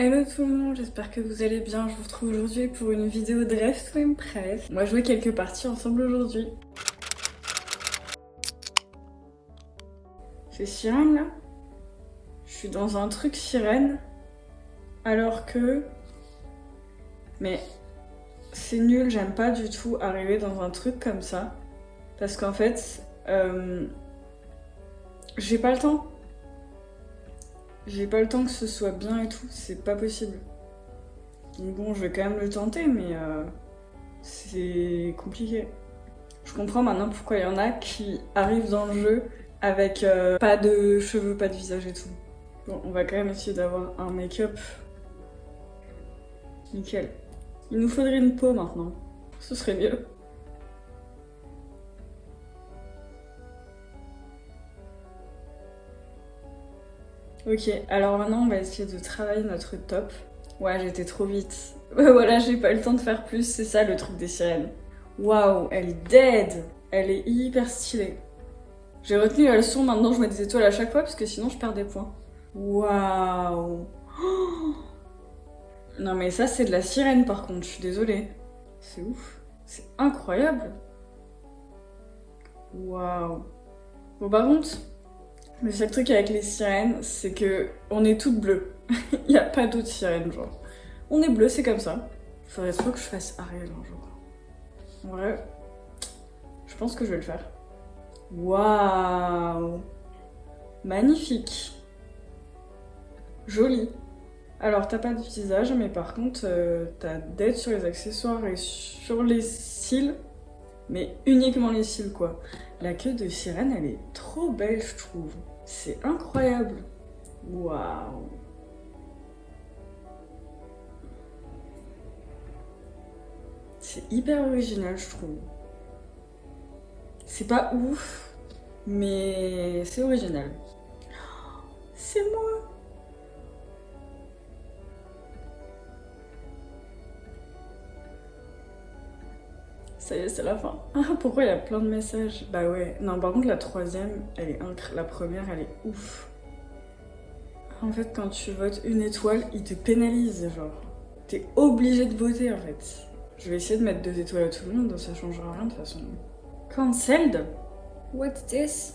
Hello tout le monde, j'espère que vous allez bien. Je vous retrouve aujourd'hui pour une vidéo de Rêve Swim Press. On va jouer quelques parties ensemble aujourd'hui. C'est sirène là. Je suis dans un truc sirène. Alors que... Mais c'est nul, j'aime pas du tout arriver dans un truc comme ça. Parce qu'en fait, j'ai pas le temps. J'ai pas le temps que ce soit bien et tout, c'est pas possible. Donc bon, je vais quand même le tenter, mais c'est compliqué. Je comprends maintenant pourquoi il y en a qui arrivent dans le jeu avec pas de cheveux, pas de visage et tout. Bon, on va quand même essayer d'avoir un make-up nickel. Il nous faudrait une peau maintenant, ce serait mieux. Ok, alors maintenant on va essayer de travailler notre top. Ouais, j'étais trop vite. Voilà, j'ai pas eu le temps de faire plus, c'est ça le truc des sirènes. Waouh, elle est dead. Elle est hyper stylée. J'ai retenu la leçon, maintenant je mets des étoiles à chaque fois parce que sinon je perds des points. Waouh. Oh, non mais ça c'est de la sirène par contre, je suis désolée. C'est ouf. C'est incroyable. Waouh. Bon par contre, le seul truc avec les sirènes, c'est que on est toutes bleues. Il n'y a pas d'autres sirènes, genre. On est bleu, c'est comme ça. Il faudrait trop que je fasse Ariel un jour. En vrai, je pense que je vais le faire. Waouh. Magnifique. Joli. Alors, t'as pas de visage, mais par contre, t'as dead sur les accessoires et sur les cils. Mais uniquement les cils, quoi. La queue de sirène, elle est trop belle, je trouve. C'est incroyable. Waouh. C'est hyper original, je trouve. C'est pas ouf, mais c'est original. C'est moi. Ça y est, c'est la fin. Ah, pourquoi il y a plein de messages? Bah ouais. Non, par contre, la troisième, elle est la première, elle est ouf. En fait, quand tu votes une étoile, il te pénalise, genre. T'es obligé de voter, en fait. Je vais essayer de mettre 2 étoiles à tout le monde, ça changera rien de toute façon. Cancelled? What's this?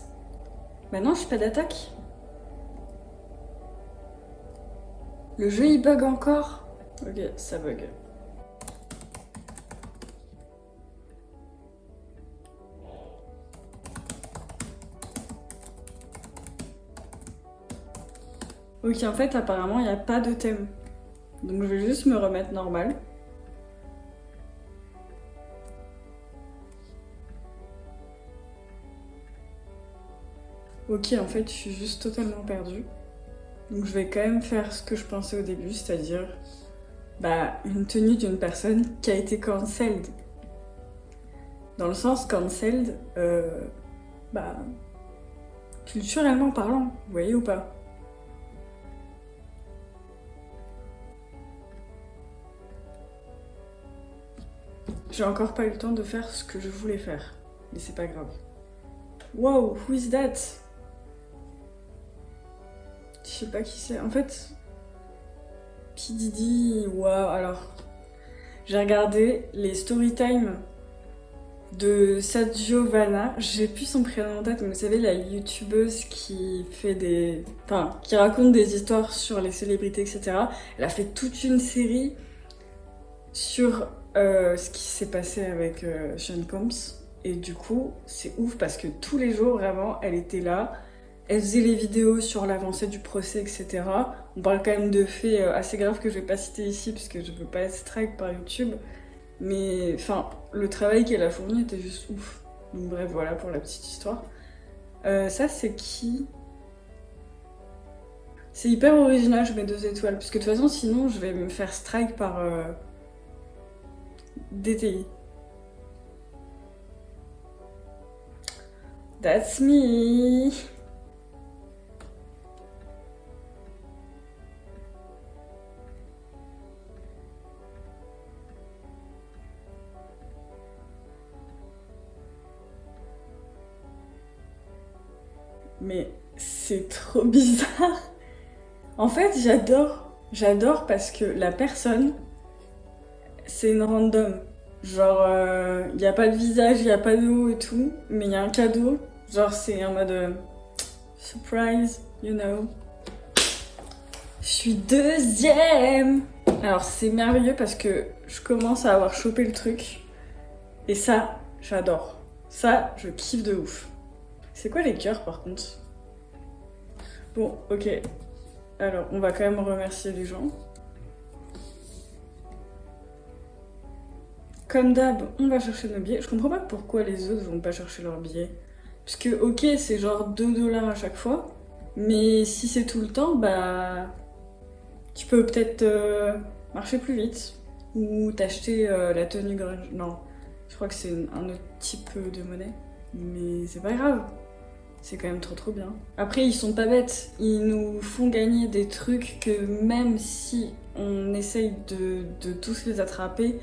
Bah non, je suis pas d'attaque. Le jeu il bug encore? Ok, ça bug. Ok, en fait, apparemment, il n'y a pas de thème. Donc je vais juste me remettre normal. Ok, en fait, je suis juste totalement perdue. Donc je vais quand même faire ce que je pensais au début, c'est-à-dire une tenue d'une personne qui a été cancelled. Dans le sens cancelled, culturellement parlant, vous voyez ou pas? J'ai encore pas eu le temps de faire ce que je voulais faire, mais c'est pas grave. Wow, who is that? Je sais pas qui c'est. En fait, P. Diddy, waouh, alors... J'ai regardé les story time de Sadio Vanna, j'ai plus son prénom en tête, mais vous savez, la youtubeuse qui fait qui raconte des histoires sur les célébrités, etc. Elle a fait toute une série sur ce qui s'est passé avec Sean Combs. Et du coup, c'est ouf parce que tous les jours, vraiment, elle était là. Elle faisait les vidéos sur l'avancée du procès, etc. On parle quand même de faits assez graves que je vais pas citer ici parce que je veux pas être strike par YouTube. Mais enfin, le travail qu'elle a fourni était juste ouf. Donc bref, voilà pour la petite histoire. Ça, c'est qui? C'est hyper original, je mets 2 étoiles. Parce que de toute façon, sinon, je vais me faire strike par DTI. That's me. Mais c'est trop bizarre. En fait, j'adore. J'adore parce que la personne, c'est une random. Genre, y a pas de visage, y a pas de haut et tout, mais y a un cadeau. Genre, c'est en mode surprise, you know. Je suis deuxième! Alors, c'est merveilleux parce que je commence à avoir chopé le truc. Et ça, j'adore. Ça, je kiffe de ouf. C'est quoi les cœurs par contre? Bon, ok. Alors, on va quand même remercier les gens. Comme d'hab, on va chercher nos billets. Je comprends pas pourquoi les autres vont pas chercher leurs billets. Parce que, ok, c'est genre 2 $ à chaque fois. Mais si c'est tout le temps, bah. Tu peux peut-être marcher plus vite. Ou t'acheter la tenue grunge. Non, je crois que c'est un autre type de monnaie. Mais c'est pas grave. C'est quand même trop bien. Après, ils sont pas bêtes. Ils nous font gagner des trucs que même si on essaye de tous les attraper,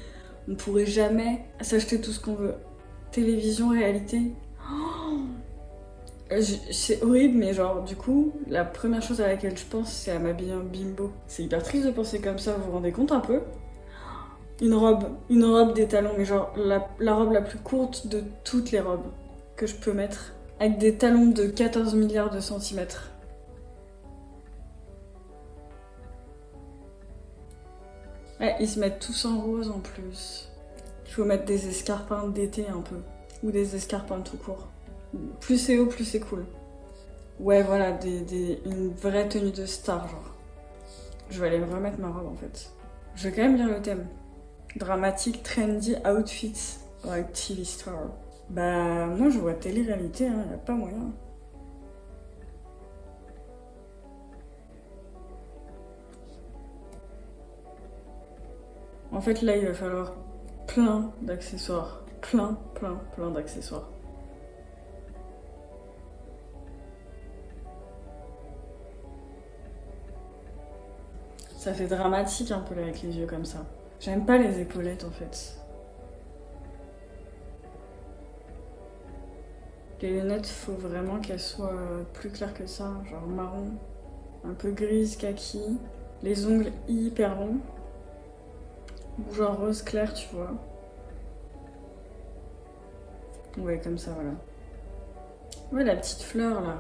on pourrait jamais s'acheter tout ce qu'on veut. Télévision, réalité. C'est horrible, mais genre, du coup, la première chose à laquelle je pense, c'est à m'habiller en bimbo. C'est hyper triste de penser comme ça, vous vous rendez compte un peu? Une robe, des talons, mais genre la robe la plus courte de toutes les robes que je peux mettre, avec des talons de 14 milliards de centimètres. Ouais, ils se mettent tous en rose en plus. Il faut mettre des escarpins d'été un peu, ou des escarpins tout court. Plus c'est haut, plus c'est cool. Ouais, voilà, une vraie tenue de star, genre. Je vais aller me remettre ma robe en fait. Je vais quand même lire le thème. Dramatique, trendy outfits like TV star. Bah, moi je vois télé-réalité, hein, y a pas moyen. En fait, là, il va falloir plein d'accessoires. Plein d'accessoires. Ça fait dramatique un peu là, avec les yeux comme ça. J'aime pas les épaulettes en fait. Les lunettes, faut vraiment qu'elles soient plus claires que ça, genre marron, un peu grise, kaki. Les ongles hyper longs, ou genre rose clair, tu vois. Ouais, comme ça, voilà. Ouais, la petite fleur là.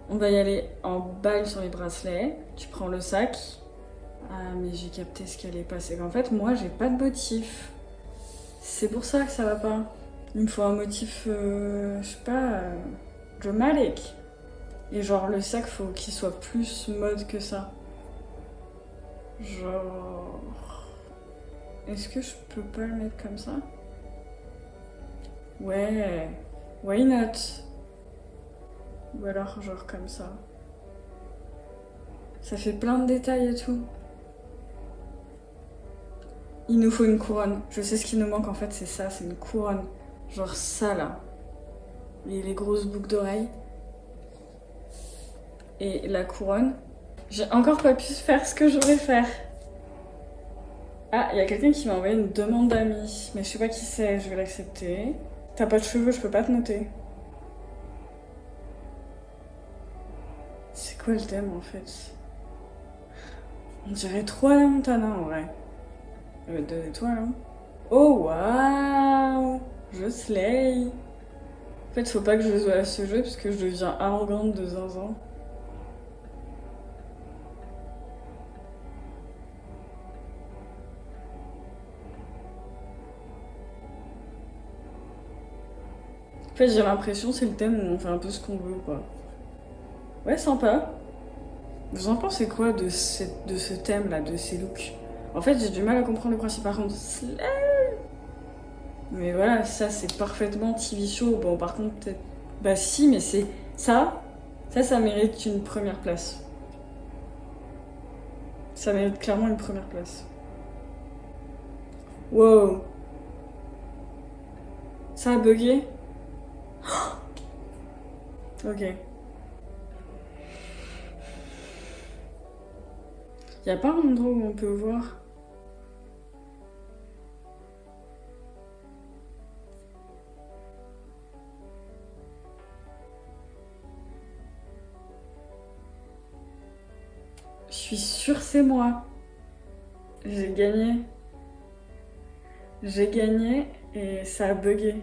On va y aller en balle sur les bracelets. Tu prends le sac. Ah, mais j'ai capté ce qui allait passer. En fait, moi, j'ai pas de motif. C'est pour ça que ça va pas. Il me faut un motif, je sais pas, dramatic. Et genre, le sac, faut qu'il soit plus mode que ça. Genre. Est-ce que je peux pas le mettre comme ça? Ouais. Why not? Ou alors, genre comme ça. Ça fait plein de détails et tout. Il nous faut une couronne. Je sais ce qui nous manque en fait, c'est ça, c'est une couronne. Genre ça là. Et les grosses boucles d'oreilles. Et la couronne. J'ai encore pas pu faire ce que je voulais faire. Ah, il y a quelqu'un qui m'a envoyé une demande d'amis. Mais je sais pas qui c'est, je vais l'accepter. T'as pas de cheveux, je peux pas te noter. C'est quoi le thème en fait? On dirait trop la Montana en vrai. 2 étoiles, hein. Oh waouh! Je slay! En fait, faut pas que je joue à ce jeu parce que je deviens arrogante de zinzin. En fait, j'ai l'impression c'est le thème où on fait un peu ce qu'on veut, quoi. Ouais, sympa. Vous en pensez quoi de ce thème-là, de ces looks? En fait, j'ai du mal à comprendre le principe. Par contre, slay. Mais voilà, ça c'est parfaitement TV show. Bon, par contre, peut-être. Bah si, mais c'est. Ça mérite une première place. Ça mérite clairement une première place. Wow. Ça a bugué? Ok. Y a pas un endroit où on peut voir? sûr, c'est moi. J'ai gagné. J'ai gagné et ça a bugué.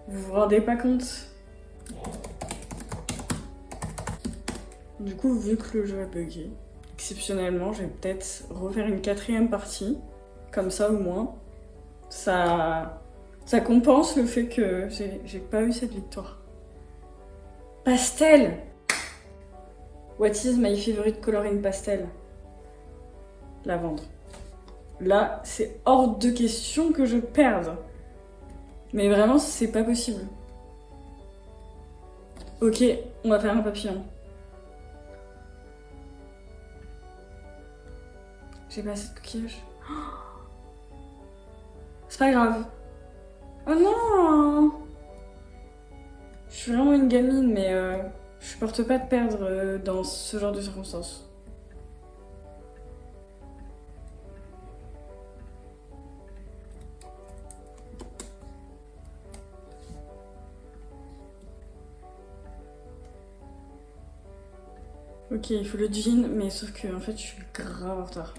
Vous vous rendez pas compte? Du coup, vu que le jeu a bugué, exceptionnellement, je vais peut-être refaire une 4e partie. Comme ça, au moins, ça compense le fait que j'ai pas eu cette victoire. Pastel! What is my favorite color in pastel? Lavande. Là, c'est hors de question que je perde. Mais vraiment, c'est pas possible. Ok, on va faire un papillon. J'ai pas assez de coquillage. C'est pas grave. Oh non! Je suis vraiment une gamine, mais je supporte pas de perdre dans ce genre de circonstances. Ok, il faut le jean, mais sauf que en fait, je suis grave en retard.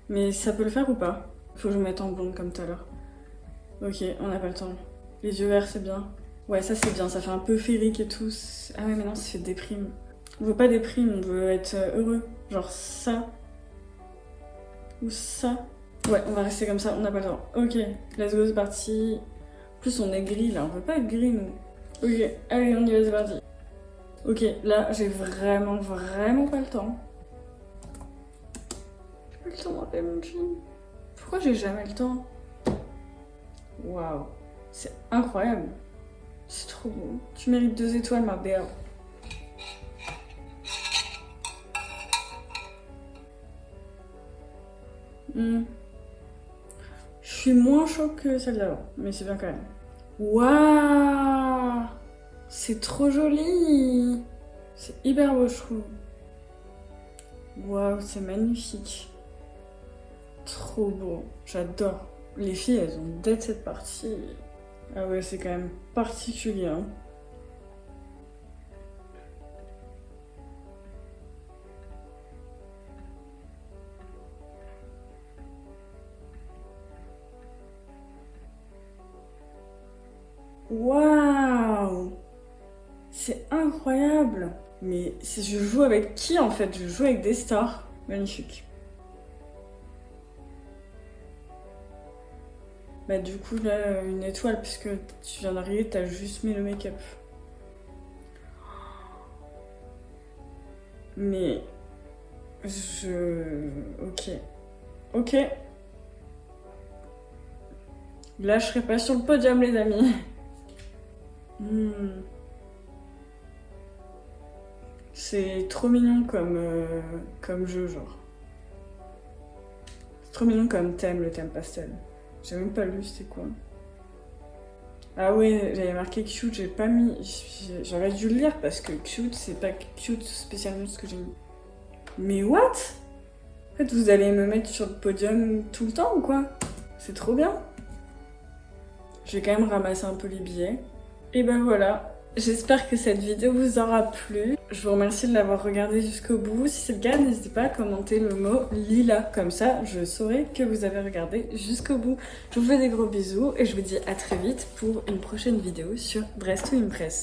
Mais ça peut le faire ou pas? Faut que je me mette en blonde comme tout à l'heure. Ok, on n'a pas le temps. Les yeux verts, c'est bien. Ouais, ça c'est bien, ça fait un peu féerique et tout. Ah ouais, mais non, ça fait déprime. On veut pas déprime, on veut être heureux. Genre ça. Ou ça. Ouais, on va rester comme ça, on n'a pas le temps. Ok, let's go, c'est parti. En plus, on est gris là, on veut pas être gris nous. Ok, allez, on y va, c'est parti. Ok, là, j'ai vraiment pas le temps. J'ai pas le temps d'enlever mon jean. Pourquoi j'ai jamais le temps? Waouh, c'est incroyable. C'est trop beau. Tu mérites 2 étoiles, ma belle. Je suis moins chaud que celle d'avant, mais c'est bien quand même. Waouh, c'est trop joli. C'est hyper beau, je trouve. Waouh, c'est magnifique. Trop beau. J'adore. Les filles, elles ont dead cette partie. Ah ouais, c'est quand même particulier. Hein. Waouh! C'est incroyable! Mais je joue avec qui en fait? Je joue avec des stars. Magnifique. Bah du coup là, une étoile puisque tu viens d'arriver, t'as juste mis le make-up. Mais... Ok. Ok. Là, je serai pas sur le podium, les amis. C'est trop mignon comme jeu, genre. C'est trop mignon comme thème, le thème pastel. J'ai même pas lu, c'était quoi. Ah ouais, j'avais marqué cute, j'ai pas mis... J'aurais dû le lire parce que cute, c'est pas cute spécialement ce que j'ai mis. Mais what? En fait, vous allez me mettre sur le podium tout le temps ou quoi? C'est trop bien. Je vais quand même ramasser un peu les billets. Et ben voilà, j'espère que cette vidéo vous aura plu. Je vous remercie de l'avoir regardé jusqu'au bout. Si c'est le cas, n'hésitez pas à commenter le mot Lila. Comme ça, je saurai que vous avez regardé jusqu'au bout. Je vous fais des gros bisous et je vous dis à très vite pour une prochaine vidéo sur Dress to Impress.